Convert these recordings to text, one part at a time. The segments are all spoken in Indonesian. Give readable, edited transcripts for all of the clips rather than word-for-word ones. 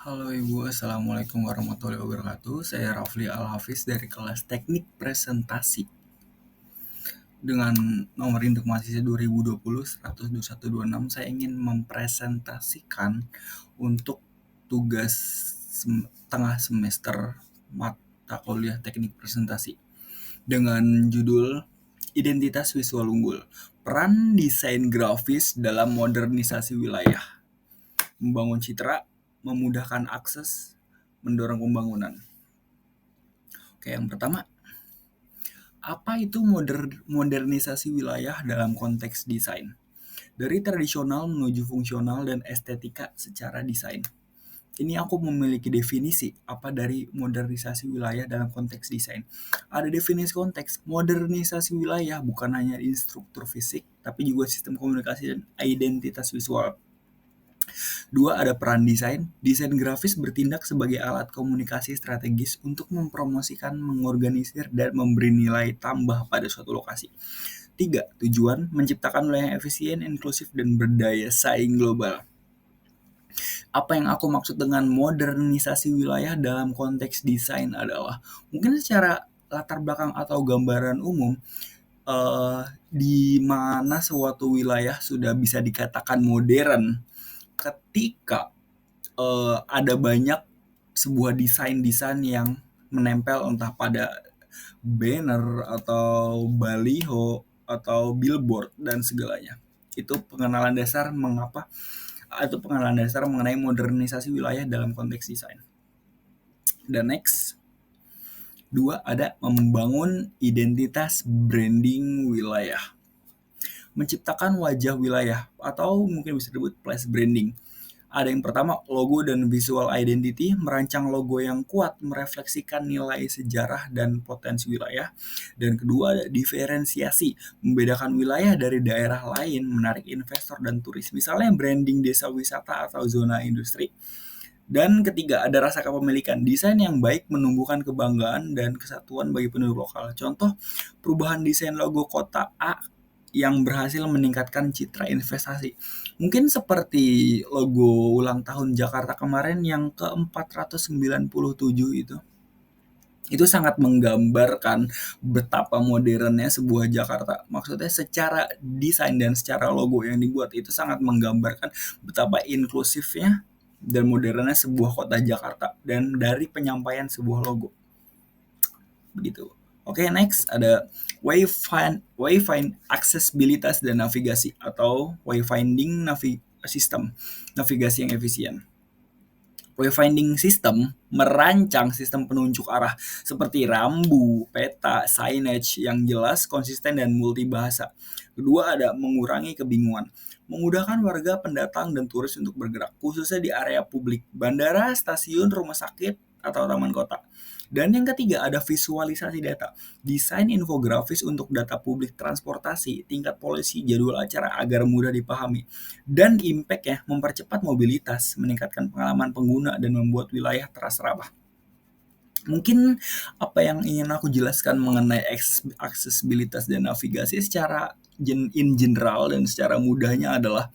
Halo Ibu, Assalamualaikum warahmatullahi wabarakatuh. Saya Rafli Al-Hafiz dari kelas Teknik Presentasi. Dengan nomor induk mahasiswa 2020-12126, saya ingin mempresentasikan untuk tugas tengah semester mata kuliah Teknik Presentasi dengan judul Identitas Visual Unggul, Peran Desain Grafis dalam Modernisasi Wilayah, Membangun Citra, Memudahkan Akses, Mendorong Pembangunan. Oke, yang pertama, apa itu modernisasi wilayah dalam konteks desain? Dari tradisional menuju fungsional dan estetika secara desain. Ini aku memiliki definisi apa dari modernisasi wilayah dalam konteks desain. Ada definisi konteks, modernisasi wilayah bukan hanya struktur fisik, tapi juga sistem komunikasi dan identitas visual. Dua, ada peran desain. Desain grafis bertindak sebagai alat komunikasi strategis untuk mempromosikan, mengorganisir, dan memberi nilai tambah pada suatu lokasi. Tiga, tujuan menciptakan wilayah yang efisien, inklusif, dan berdaya saing global. Apa yang aku maksud dengan modernisasi wilayah dalam konteks desain adalah mungkin secara latar belakang atau gambaran umum, di mana suatu wilayah sudah bisa dikatakan modern ketika ada banyak sebuah desain-desain yang menempel entah pada banner atau baliho atau billboard dan segalanya. Itu pengenalan dasar mengenai modernisasi wilayah dalam konteks desain. Dan next, dua, ada membangun identitas branding wilayah. Menciptakan wajah wilayah atau mungkin bisa disebut place branding. Ada yang pertama, logo dan visual identity, merancang logo yang kuat merefleksikan nilai sejarah dan potensi wilayah. Dan kedua, ada diferensiasi, membedakan wilayah dari daerah lain, menarik investor dan turis. Misalnya branding desa wisata atau zona industri. Dan ketiga, ada rasa kepemilikan. Desain yang baik menumbuhkan kebanggaan dan kesatuan bagi penduduk lokal. Contoh, perubahan desain logo kota A yang berhasil meningkatkan citra investasi. Mungkin seperti logo ulang tahun Jakarta kemarin yang ke-497 itu. Itu sangat menggambarkan betapa modernnya sebuah Jakarta. Maksudnya secara desain dan secara logo yang dibuat itu sangat menggambarkan betapa inklusifnya dan modernnya sebuah kota Jakarta dan dari penyampaian sebuah logo. Begitu. Oke, next ada wayfind aksesibilitas dan navigasi atau wayfinding sistem navigasi yang efisien. Wayfinding system merancang sistem penunjuk arah seperti rambu, peta, signage yang jelas, konsisten, dan multibahasa. Kedua, ada mengurangi kebingungan. Memudahkan warga, pendatang, dan turis untuk bergerak, khususnya di area publik, bandara, stasiun, rumah sakit, atau taman kota. Dan yang ketiga, ada visualisasi data. Desain infografis untuk data publik transportasi, tingkat polisi, jadwal acara agar mudah dipahami. Dan impact ya, mempercepat mobilitas, meningkatkan pengalaman pengguna, dan membuat wilayah terasa ramah. Mungkin apa yang ingin aku jelaskan mengenai aksesibilitas dan navigasi secara in general dan secara mudahnya adalah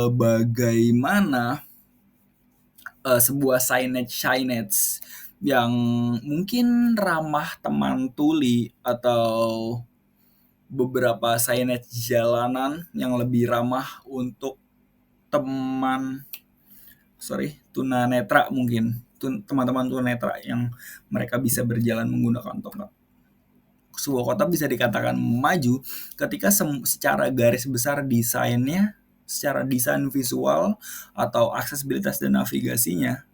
bagaimana sebuah signage yang mungkin ramah teman tuli atau beberapa signage jalanan yang lebih ramah untuk tunanetra mungkin teman-teman tunanetra yang mereka bisa berjalan menggunakan tongkat. Sebuah kota bisa dikatakan maju ketika secara garis besar desainnya, secara desain visual atau aksesibilitas dan navigasinya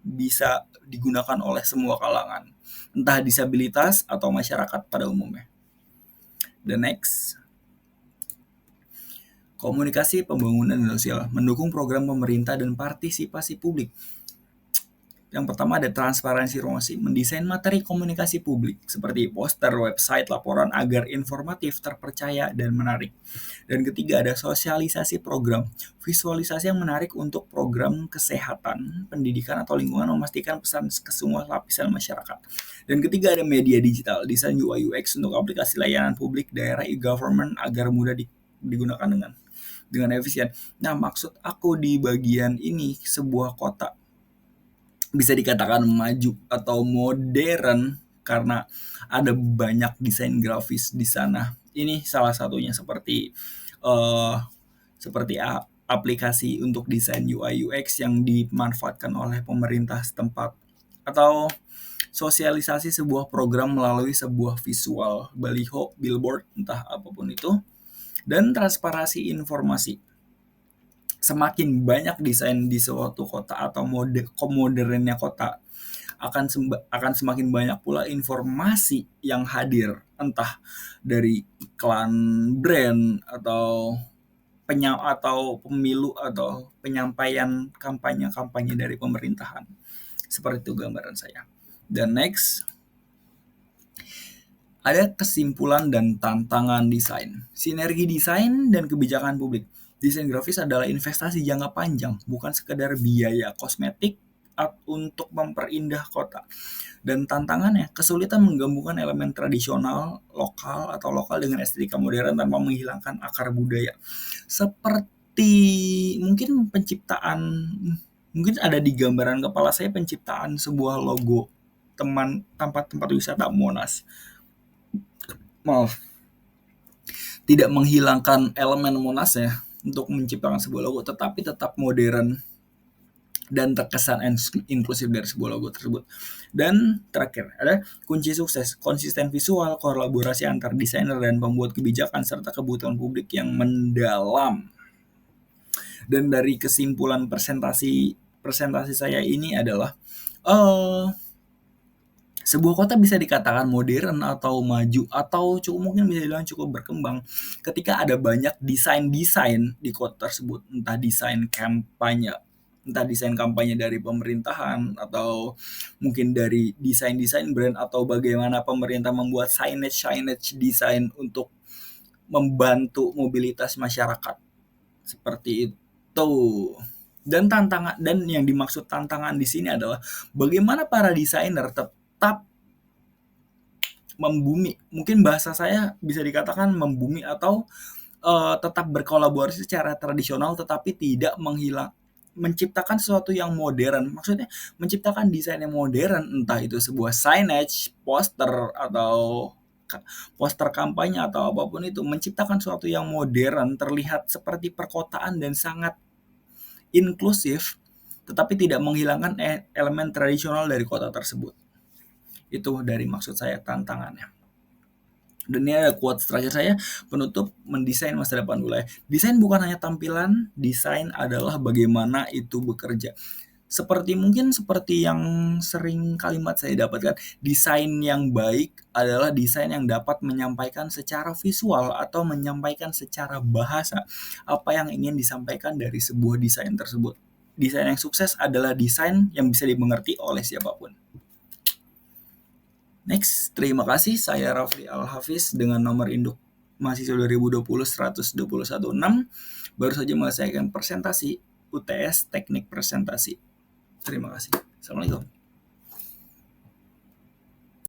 bisa digunakan oleh semua kalangan, entah disabilitas atau masyarakat pada umumnya. The next, komunikasi pembangunan dan sosial, mendukung program pemerintah dan partisipasi publik. Yang pertama ada transparansi promosi, mendesain materi komunikasi publik seperti poster, website, laporan agar informatif, terpercaya, dan menarik. Dan ketiga ada sosialisasi program, visualisasi yang menarik untuk program kesehatan, pendidikan, atau lingkungan, memastikan pesan ke semua lapisan masyarakat. Dan ketiga ada media digital, desain UI UX untuk aplikasi layanan publik, daerah, e-government agar mudah digunakan dengan efisien. Nah, maksud aku di bagian ini sebuah kota bisa dikatakan maju atau modern karena ada banyak desain grafis di sana. Ini salah satunya uh, seperti aplikasi untuk desain UI UX yang dimanfaatkan oleh pemerintah setempat, atau sosialisasi sebuah program melalui sebuah visual, baliho, billboard, entah apapun itu, dan transparansi informasi. Semakin banyak desain di suatu kota atau modernnya kota, akan semakin banyak pula informasi yang hadir, entah dari iklan brand atau pemilu atau penyampaian kampanye dari pemerintahan. Seperti itu gambaran saya. Dan next, ada kesimpulan dan tantangan desain. Sinergi desain dan kebijakan publik. Desain grafis adalah investasi jangka panjang, bukan sekedar biaya kosmetik untuk memperindah kota. Dan tantangannya, kesulitan menggabungkan elemen tradisional lokal dengan estetika modern tanpa menghilangkan akar budaya. Seperti mungkin ada di gambaran kepala saya penciptaan sebuah logo tempat wisata Monas. Maaf, tidak menghilangkan elemen Monas ya untuk menciptakan sebuah logo, tetapi tetap modern dan terkesan inklusif dari sebuah logo tersebut. Dan terakhir, ada kunci sukses, konsisten visual, kolaborasi antar desainer dan pembuat kebijakan, serta kebutuhan publik yang mendalam. Dan dari kesimpulan presentasi saya ini adalah sebuah kota bisa dikatakan modern atau maju atau mungkin bisa dibilang cukup berkembang ketika ada banyak desain-desain di kota tersebut, entah desain kampanye dari pemerintahan, atau mungkin dari desain brand, atau bagaimana pemerintah membuat signage desain untuk membantu mobilitas masyarakat. Seperti itu. Dan yang dimaksud tantangan di sini adalah bagaimana para desainer tetap membumi, mungkin bahasa saya bisa dikatakan membumi, atau tetap berkolaborasi secara tradisional tetapi tidak menciptakan sesuatu yang modern. Maksudnya menciptakan desain yang modern, entah itu sebuah signage, poster kampanye atau apapun itu, menciptakan sesuatu yang modern, terlihat seperti perkotaan dan sangat inklusif, tetapi tidak menghilangkan elemen tradisional dari kota tersebut. Itu dari maksud saya tantangannya. Dan ini ada quotes terakhir saya, penutup mendesain masa depan wilayah. Desain bukan hanya tampilan, desain adalah bagaimana itu bekerja. Seperti yang sering kalimat saya dapatkan, desain yang baik adalah desain yang dapat menyampaikan secara visual atau menyampaikan secara bahasa apa yang ingin disampaikan dari sebuah desain tersebut. Desain yang sukses adalah desain yang bisa dimengerti oleh siapapun. Next, terima kasih. Saya Rafli Al-Hafiz dengan nomor induk mahasiswa 2020-100-216. Baru saja menyelesaikan presentasi UTS Teknik Presentasi. Terima kasih. Assalamualaikum.